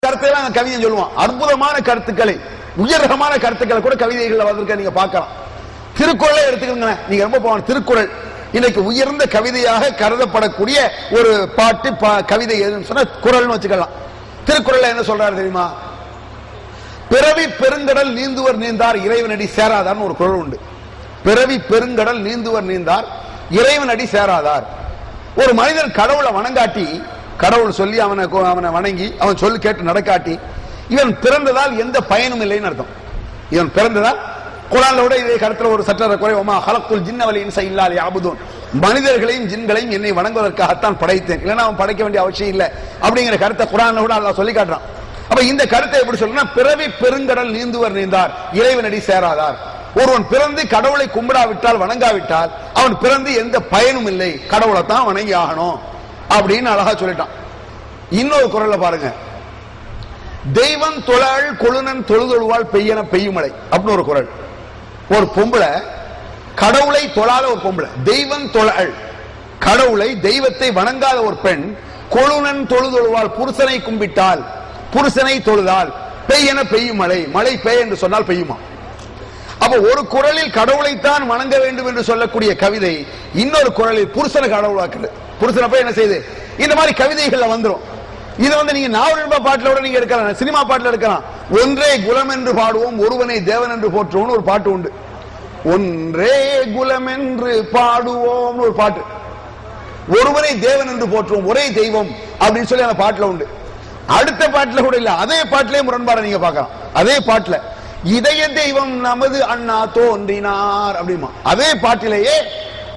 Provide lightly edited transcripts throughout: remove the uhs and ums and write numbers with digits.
கருத்தையெல்லாம் கவிதை சொல்லுவான். அற்புதமான கருத்துக்களை, உயர்தரமான கருத்துக்களை கூட கவிதைகள்ல வந்திருக்க நீங்க பார்க்கலாம். திருக்குறளை எடுத்துக்கோங்க, நீங்க ரொம்ப போவாங்க. திருக்குறள் இன்னைக்கு உயர்ந்த கவிதையாக கருதப்படக்கூடிய ஒரு பாட்டு கவிதை எதுன்னு சொன்னா குறள்னு வச்சுக்கலாம். திருக்குறள்ல என்ன சொல்றாரு தெரியுமா? பிறவி பெருங்கடல் நீந்துவர் நீந்தார் இறைவனடி சேராதார்னு ஒரு குறள் உண்டு. பிறவி பெருங்கடல் நீந்துவர் நீந்தார் இறைவனடி சேராதார். ஒரு மனிதன் கடவுளை வணங்காட்டி, கடவுள் சொல்லி அவனை வணங்கி அவன் சொல்லி கேட்டு நடக்காட்டி இவன் பிறந்ததால் எந்த பயனும் இல்லைன்னு அர்த்தம். இவன் பிறந்ததால் குர்ஆன்ல இதே கருத்துல ஒரு சட்டர குறை, வமா ஹலக்குல் ஜின்ன வல் இன்ஸ இல்லா லியஅபுதூன், மனிதர்களையும் ஜின்களையும் என்னை வணங்குவதற்காகத்தான் படைத்தேன், இல்லைன்னா அவன் படைக்க வேண்டிய அவசியம் இல்லை அப்படிங்கிற கருத்தை குர்ஆன்ல கூட அல்லாஹ் சொல்லி காட்டுறான். அப்ப இந்த கருத்தை எப்படி சொல்லணும்னா, பிறவி பெருங்கடல் நீந்துவர் நீந்தார் இறைவனடி சேராதார். ஒருவன் பிறந்து கடவுளை கும்பிடாவிட்டால் வணங்காவிட்டால் அவன் பிறந்து எந்த பயனும் இல்லை, கடவுளை தான் வணங்கி ஆகணும் அப்படின்னு அழகா சொல்லிட்டான். இன்னொரு குறள்ல பாருங்க, தெய்வம் தொழாள் கொழுனன் தொழுதொழுவாள் பெய்யன பெய்யுமழை அப்படின்னு ஒரு குறள். ஒரு பொம்பளை கடவுளை தொழாத ஒரு பொம்பளை, தெய்வம் தொழாள், கடவுளை தெய்வத்தை வணங்காத ஒரு பெண் கொழுனன் தொழுதொழுவாள், புருஷனை கும்பிட்டால் புருஷனை தொழுதால் பெய்யன பெய்யுமழை, மழை பெய்ய என்று சொன்னால் பெய்யுமா. அப்ப ஒரு குறளில் கடவுளைத்தான் வணங்க வேண்டும் என்று சொல்லக்கூடிய கவிதை, இன்னொரு குறளில் புருஷனை கடவுளாக்குது. புருஷனை போய் என்ன செய்யுது? இந்த மாதிரி கவிதைகள்ல வந்துரும். இது நீங்க நாவல் பாட்டுல நீங்க எடுக்கலாம், சினிமா பாட்டுல எடுக்கலாம். ஒன்றே குலம் என்று பாடுவோம் ஒருவனை தேவன் என்று போற்றுவோம் ஒரு பாட்டு உண்டு. ஒன்றே குலம் என்று பாடுவோம் ஒரு பாட்டு, ஒருவனை தேவன் என்று போற்றுவோம், ஒரே தெய்வம் அப்படின்னு சொல்லி அந்த பாட்டுல உண்டு. அடுத்த பாட்டுல கூட இல்ல, அதே பாட்டிலே முரண்பாடு நீங்க பார்க்கலாம். அதே பாட்டுல இதய தெய்வம் நமது அண்ணா தோன்றினார் அப்படிமா, அதே பாட்டிலேயே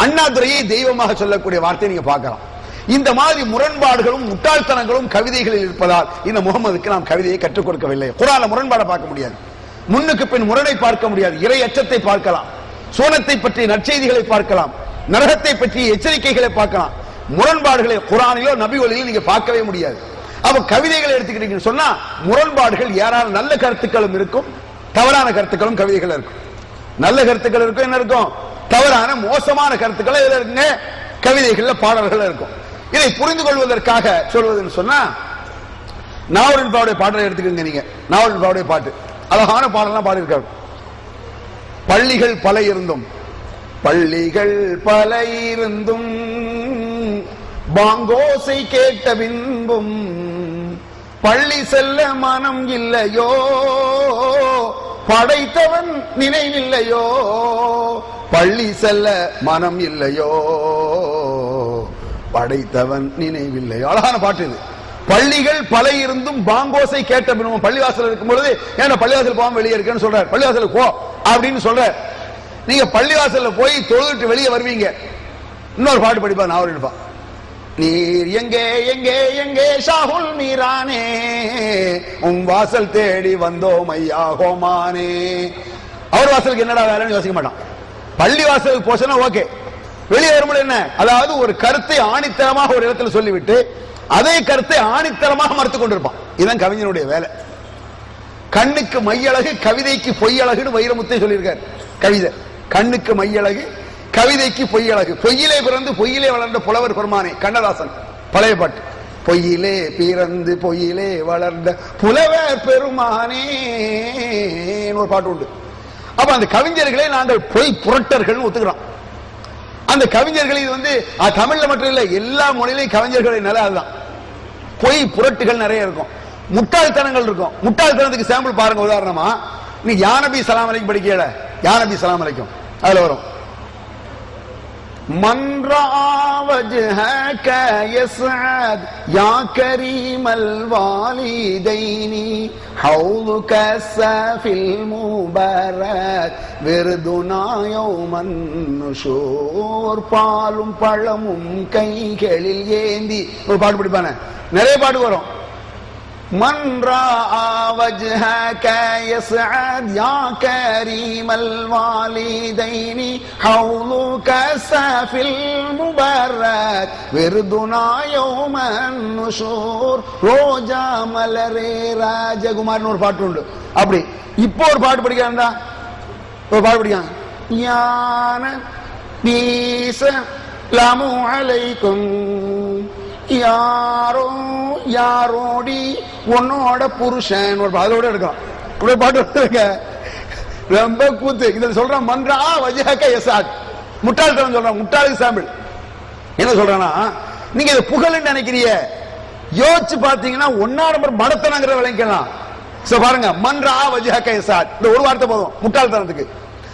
அண்ணாதுரையை தெய்வமாக சொல்லக்கூடிய வார்த்தையை நீங்க பார்க்கலாம். இந்த மாதிரி முரண்பாடுகளும் முட்டாள்தனங்களும் கவிதைகளில் இருப்பதால் இந்த முகமதுக்கு நாம் கவிதையை கற்றுக் கொடுக்கவில்லை. குர்ஆன்ல முரண்பாடை பார்க்க முடியாது, முன்னுக்கு பின் முரணை பார்க்க முடியாது. இறை அச்சத்தை பார்க்கலாம், சோனத்தை பற்றிய நற்செய்திகளை பார்க்கலாம், நரகத்தை பற்றிய எச்சரிக்கைகளை பார்க்கலாம். முரண்பாடுகளை குர்ஆனிலோ நபிகளிலோ நீங்க பார்க்கவே முடியாது. அப்ப கவிதைகளை எடுத்துக்கிட்டீங்கன்னு சொன்னா முரண்பாடுகள் ஏராளம், நல்ல கருத்துக்களும் இருக்கும், தவறான கருத்துக்களும் கவிதைகள் இருக்கும். நல்ல கருத்துக்கள் இருக்கும், என்ன இருக்கும்? தவறான மோசமான கருத்துக்கள் இதுல இருக்குங்க, கவிதைகள்ல பாடல்கள் இருக்கும். இதை புரிந்து கொள்வதற்காக சொல்வதுன்னு சொன்னா, நாவல் பாவுடைய பாடலை எடுத்துக்கோங்க. நீங்க நாவல் பாவுடைய பாட்டு அழகான பாடலாம் பாடியிருக்காரு. பள்ளிகள் பல இருந்தும், பள்ளிகள் பல இருந்தும் பாங்கோசை கேட்ட பின்பும் பள்ளி செல்ல மனம் இல்லையோ, படைத்தவன் நினைவில்லையோ, பள்ளி செல்ல மனம் இல்லையோ, படைத்தவன் நினைவில்லையோ. அழகான பாட்டு இது. பள்ளிகள் பல இருந்தும் பாங்கோசை கேட்ட பின்பும், பள்ளிவாசல் இருக்கும் பொழுது ஏன்னா பள்ளிவாசல் போகாம வெளியே இருக்கேன்னு சொல்றாரு, பள்ளிவாசலுக்கு போ அப்படின்னு சொல்ற. நீங்க பள்ளிவாசல்ல போய் தொழுதுட்டு வெளியே வருவீங்க, இன்னொரு பாட்டு படிப்பா, நான் இருப்பா, நீர் எங்கே எங்கே எங்கே ஷாஹுல் மீரானே, உன் வாசல் தேடி வந்தோம் ஐயா ஹோமானே. அவர் வாசலுக்கு என்னடா வேலைன்னு யோசிக்க மாட்டான். பள்ளி வாசலுக்கு போச்சுன்னா ஓகே, வெளியே வரும்போது என்ன, அதாவது ஒரு கருத்தை ஆணித்தரமாக ஒரு இடத்துல சொல்லிவிட்டு அதே கருத்தை ஆணித்தரமாக மறுத்து கொண்டிருப்பான். இதுதான் கவிஞனுடைய வேலை. கண்ணுக்கு மையழகு கவிதைக்கு பொய்யழகுன்னு வைரமுத்தை சொல்லியிருக்காரு கவிதை. கண்ணுக்கு மையழகு கவிதைக்கு பொய்யழகு, பொய்யிலே பிறந்து பொய்யிலே வளர்ந்த புலவர் பெருமானே, கண்ணதாசன் பழைய பாட்டு. பொய்யிலே பிறந்து பொய்யிலே வளர்ந்த புலவர் பெருமானே ஒரு பாட்டு உண்டு. அப்ப அந்த கவிஞர்களை நாங்கள் பொய் புரட்டர்கள் ஒத்துக்கிறோம். அந்த கவிஞர்கள் இது தமிழ்ல மட்டும் இல்ல, எல்லா மொழியிலையும் கவிஞர்களை நிலை அதுதான். பொய் புரட்டுகள் நிறைய இருக்கும், முட்டாள்தனங்கள் இருக்கும். முட்டாள்தனத்துக்கு சாம்பிள் பாருங்க. உதாரணமா நீ யானபி சலாம் அலைக்கும் படிக்கல, யானபி சலாம் அலைக்கும் அதுல வரும், மன்றாவஜ்ஹக யஸ்அத் யா கரீமல் வாலிதைனி ஹௌலுக ஸஃபில் முபரக் விர்துனா யௌமன் நுஷூர். பாலும் பழமும் கைகளில் ஏந்தி ஒரு பாட்டு படிப்பானே, நிறைய பாட்டு வரும். மன்றாவஜ்ஹக யஸ்அத் யா கரீமல் வாலிதைனி ஹௌலுக ஸஃபில் முபரக் விர்துனா யௌமன் நுஷூர். ரோஜா மலரே ராஜகுமார்னு ஒரு பாட்டு உண்டு. அப்படி இப்போ ஒரு பாட்டு படிக்கிறா, ஒரு பாட்டு படிக்கான், யான பீஸ லமு அலைக்கும் யாரோ யாரோடி உன்னோட புருஷன் ஒரு அதோட எடுக்கலாம் இப்படி பாட்டு வந்துருங்க. ரொம்ப கூத்து. இதுல சொல்றான் மன்றா வஜஹக யசாத், முட்டாள்தனம் சொல்றான். முட்டாளுக்கு சாம்பிள் என்ன சொல்றானா, நீங்க இதை புகழ்ன்னு நினைக்கிறீங்க, யோசிச்சு பாத்தீங்கன்னா ஒன்னா நம்பர் மடத்தனங்கிற விளங்கிக்கலாம். பாருங்க, மன்றா வஜஹக யசாத், இந்த ஒரு வார்த்தை போதும் முட்டாள்தனத்துக்கு.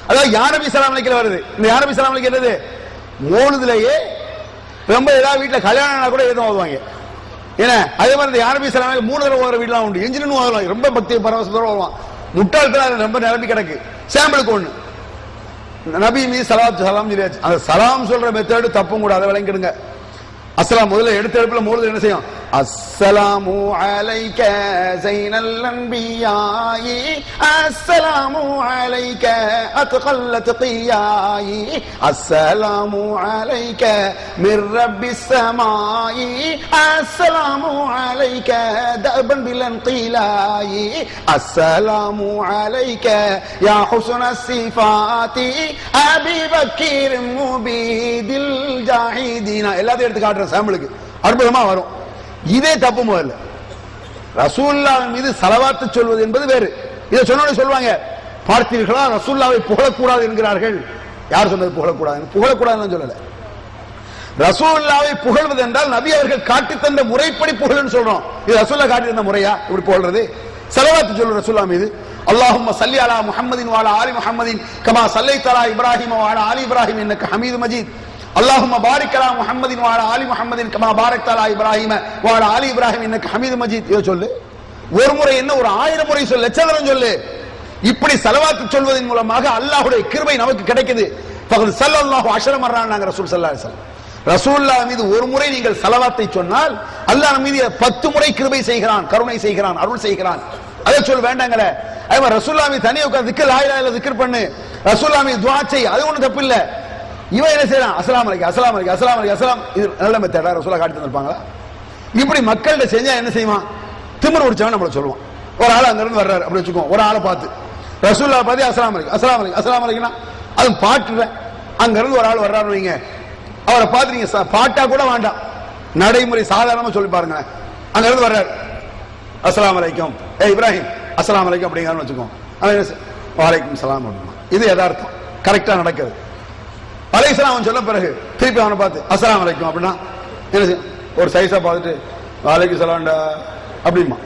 அதாவது யா நபி ஸல்லல்லாஹு அலைஹி வருது. இந்த யா நபி ஸல்லல்லாஹு அலைஹி என்னது, மௌலிதுலயே ரொம்ப ஏதாவது வீட்டுல கல்யாணம் கூட எதுவும் ஓதுவாங்க. ஏன்னா அதே மாதிரி இந்த யா நபி ஸல்லல்லாஹு அலைஹி 3 தடவை ஓதுற வீடுலாம் உண்டு. எஞ்சினு ஓதுவாங்க, ரொம்ப பக்தி பரவசத்தோட ஓதுவான். முட்டாள்தனம் ரொம்ப நிரம்பி கிடக்கு. சாம்பிளுக்கு ஒண்ணு, நபி மீது ஸலவாத் சலாம் சொல்லியாச்சு. அந்த சலாம் சொல்ற மெத்தட் தப்பும் கூட, அதை விளங்கிடுங்க. அஸ்ஸலாம் முதல்ல எடுத்த எடுப்புல மூணு என்ன செய்யும், அஸ்ஸலாமு அலைக ஸைனல் அன்பியாயி அஸ்ஸலாமு அலைக அத்கல் தகியாயி அஸ்ஸலாமு அலைக மிர் ரப்பிஸ் ஸமாயி அஸ்ஸலாமு அலைக தபன் பிலன் கிலாயி அஸ்ஸலாமு அலைக யா ஹுஸ்னஸ் சிஃபாத்தி அபீ பக்கீர் முபீதில் ஜாஹிதீனா. எல்லாத்தையும் எடுத்து காட்டுற சாம்பிளுக்கு அற்புதமா வரும். இதே தப்பு முதல்ல. ரசூலுல்லாஹ் மீது ஸலவாத்து சொல்வது என்பது வேறு. இதை சொன்னோட சொல்லுவாங்க, பார்த்தீர்களா ரசூலுல்லாஹ்வை புகழக்கூடாது என்கிறார்கள். யார் சொன்னது புகழக்கூடாது? புகழக்கூடாதுன்னு சொல்லல. ரசூலுல்லாஹ்வை புகழ்வது என்றால் நபி அவர்கள் காட்டி தந்த முறைப்படி புகழ்ன்னு சொல்றோம். இது ரசூலுல்லாஹ் காட்டி தந்த முறையா இப்படி புகழ்றது? ஸலவாத்து சொல்ற ரசூலுல்லாஹ் மீது அல்லாஹும்ம ஸல்லி அலா முஹம்மதின் வ அலா ஆலி முஹம்மதின் கமா ஸல்லைத அலா இப்ராஹீம வ அலா ஆலி இப்ராஹீம் இன்னக ஹமீதும் மஜீத். அல்லாஹும்ம பாரிக் அலா முஹம்மதின் வ அலா ஆலி முஹம்மதின் கமா பாரக்த அலா இப்ராஹீம வ அலா ஆலி இப்ராஹீம் இன்னக ஹமீதும் மஜீத். இத சொல்லு. ஒரு முறை என்ன, ஒரு 1000 முறை சொல்லு, லட்சம் சொல்லு. இப்படி ஸலவாத்து சொல்வதன் மூலமாக அல்லாஹ்வுடைய கிருபை நமக்கு கிடைக்குது. ஃபகத் ஸல்லல்லாஹு அலைஹி வஸல்லம் ரசூல் ஸல்லல்லாஹு அலைஹி வஸல்லம். ரசூலுல்லாஹ் மீது ஒரு முறை நீங்கள் ஸலவாத்தை சொன்னால் அல்லாஹ் மீது 10 முறை கிருபை செய்கிறான், கருணை செய்கிறான், அருள் செய்கிறான். அதை சொல்ல வேண்டாங்களே. அதே மாதிரி ரசூலுல்லாஹ் மீது தனியா உட்கார்ந்து திக்ர் லா இலாஹா இல்லல்லாஹ் திக்ர் பண்ணு, ரசூலுல்லாஹ் மீது துஆ செய், அது ஒண்ணும் தப்பு இல்ல. இவன் என்ன செய்யறான், அஸ்ஸலாமு அலைக்கும் அஸ்ஸலாமு அலைக்கும் அஸ்ஸலாமு அலைக்கும் அஸ்ஸலாம். இது நல்ல மெத்தடா ரசூலுல்லாஹ் காட்டி தந்திருப்பாங்களா? இப்படி மக்கள்கிட்ட செஞ்சா என்ன செய்வான், திமிரு பிடிச்சவன் நம்மள சொல்லுவான். ஒரு ஆள் அங்க இருந்து வர்றாரு அப்படி வச்சுக்கோ, ஒரு ஆளை பார்த்து ரசூலுல்லாஹ் பார்த்து அஸ்ஸலாமு அலைக்கும் அஸ்ஸலாமு அலைக்கும் அஸ்ஸலாமு அலைக்கும்னா அது பாட்டுறேன். அங்க இருந்து ஒரு ஆள் வர்றாரு வைங்க, அவரை பார்த்து நீங்க பாட்டா கூட வேண்டாம், நடைமுறை சாதாரணமா சொல்லி பாருங்க. அங்க இருந்து வர்றாரு, அஸ்ஸலாமு அலைக்கும் இப்ராஹிம் அஸ்ஸலாமு அலைக்கும் அப்படிங்கிறான்னு வச்சுக்கோ, வலைக்கும் சலாம் அப்படின்னா இது யதார்த்தம், கரெக்டா நடக்குது. அலைஹிஸ்ஸலாம் சொல்ல பிறகு திருப்பி அவனை பார்த்து அஸ்ஸலாமு அலைக்கும் அப்படின்னா என்ன செய்யும், ஒரு சைஸா பார்த்துட்டு வலைக்கும் சலாம்டா அப்படிமா.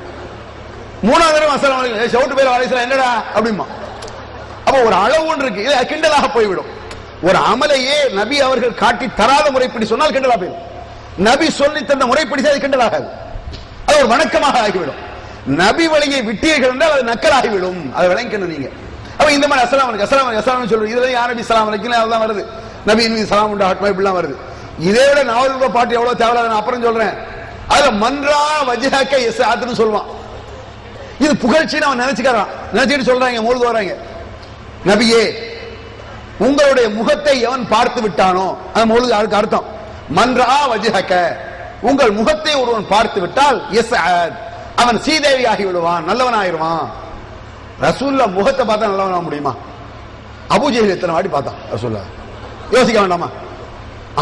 மூணாவது தடவை அஸ்ஸலாமு அலைக்கும் ஷவுட் பேர் அலைஹிஸ்ஸலாம் என்னடா அப்படிமா. அப்போ ஒரு அளவு ஒன்று இருக்கு, இது கிண்டலாக போய்விடும். ஒரு அமலையே நபி அவர்கள் காட்டி தராத முறைப்படி சொன்னால் கிண்டலா போயிடும். நபி சொல்லி தந்த முறைப்படி அது கிண்டலாகாது, அது ஒரு வணக்கமாக ஆகிவிடும். நபி வழியை விட்டீர்கள் என்றால் அது நக்கலாகிவிடும், அதை விளங்கணும் நீங்க. அப்ப இந்த மாதிரி அஸ்ஸலாமு அலைக்கும் அஸ்ஸலாமு அலைக்கும் அஸ்ஸலாமு சொல்றது, இதுல யா நபி ஸலாம் அலைக்கும் அதுதான் வருது, நபி மீது சலாம் உண்டு ஆட்மா இப்படிலாம் வருது. இதே விட 40 ரூபாய் பாட்டு எவ்வளவு தேவையில்லை, நான் அப்புறம் சொல்றேன். அதுல மன்றா வஜஹக யஸாத்னு சொல்வான். இது புகழ்ச்சின்னு அவன் நினைச்சுக்கிறான், நினைச்சிட்டு சொல்றாங்க மூழ்கு வராங்க. நபியே உங்களுடைய முகத்தை எவன் பார்த்து விட்டானோ, அந்த மூழ்கு அதுக்கு அர்த்தம் மன்றா வஜஹக, உங்கள் முகத்தை ஒருவன் பார்த்து விட்டால் யஸாத், அவன் சீதேவி ஆகி விடுவான், நல்லவன் ஆகிடுவான். ரசூலுல்லாஹ் முகத்தை பார்த்தா நல்லவனா முடியுமா? அபூஜஹல் எத்தனை வாட்டி பார்த்தான் ரசூலுல்லாஹ், யோசிக்க வேண்டாமா?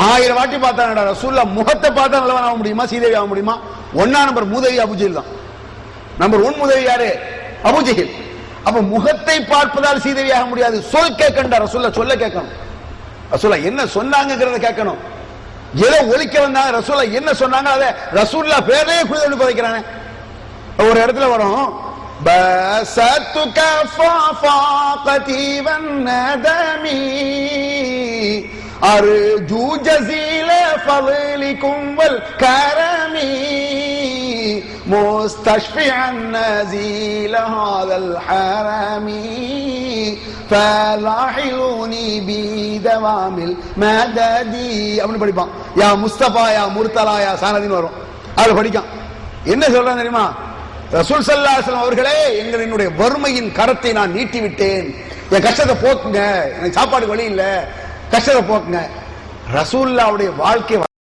1000 வாட்டி பார்த்தானடா. ரசூலுல்லாஹ் முகத்தை பார்த்தா நல்லவன் ஆக முடியுமா, சீதேவி ஆக முடியுமா? 1 நம்பர் மூதேவி அபூஜஹல் தான். நம்பர் 1 மூதேவி யாரு? அபூஜஹல். அப்ப முகத்தை பார்ப்பதால் சீதேவி ஆக முடியாது, சொல் கேட்கண்டா. ரசூலுல்லாஹ் சொல்ல கேட்கணும், ரசூலுல்லாஹ் என்ன சொன்னாங்கங்கறத கேட்கணும். ஏதோ ஒலிக்க வந்தாங்க, ரசூலுல்லாஹ் என்ன சொன்னாங்க அதை ரசூலுல்லாஹ் பேரே குளிதொண்டு போதைக்கிறானே. ஒரு இடத்துல வரும், பஸத்துக ஃபஃபாகதி வன்னதமி அர்ஜு ஜஸீல ஃபضلிகும் வல் கரமி முஸ்தஷ்ஃபிஅன் நஸீல ஹாதல் ஹரமி ஃபலாஹிலுனி பிதவாமில் மததி அப்படி படிப்பான். யா முஸ்தபா யா முர்தலா யா சானதின்னு வரும், அதுல படிக்கான். என்ன சொல்றான் தெரியுமா? ரசூல் ஸல்லல்லாஹு அலைஹி வஸல்லம் அவர்களே, என்னுடைய வறுமையின் கரத்தை நான் நீட்டி விட்டேன், என் கஷ்டத்தை போக்குங்க, எனக்கு சாப்பாடு வழி இல்ல, கஷ்டத்தை போக்குங்க. ரசூலுல்லாஹ்வுடைய வாழ்க்கை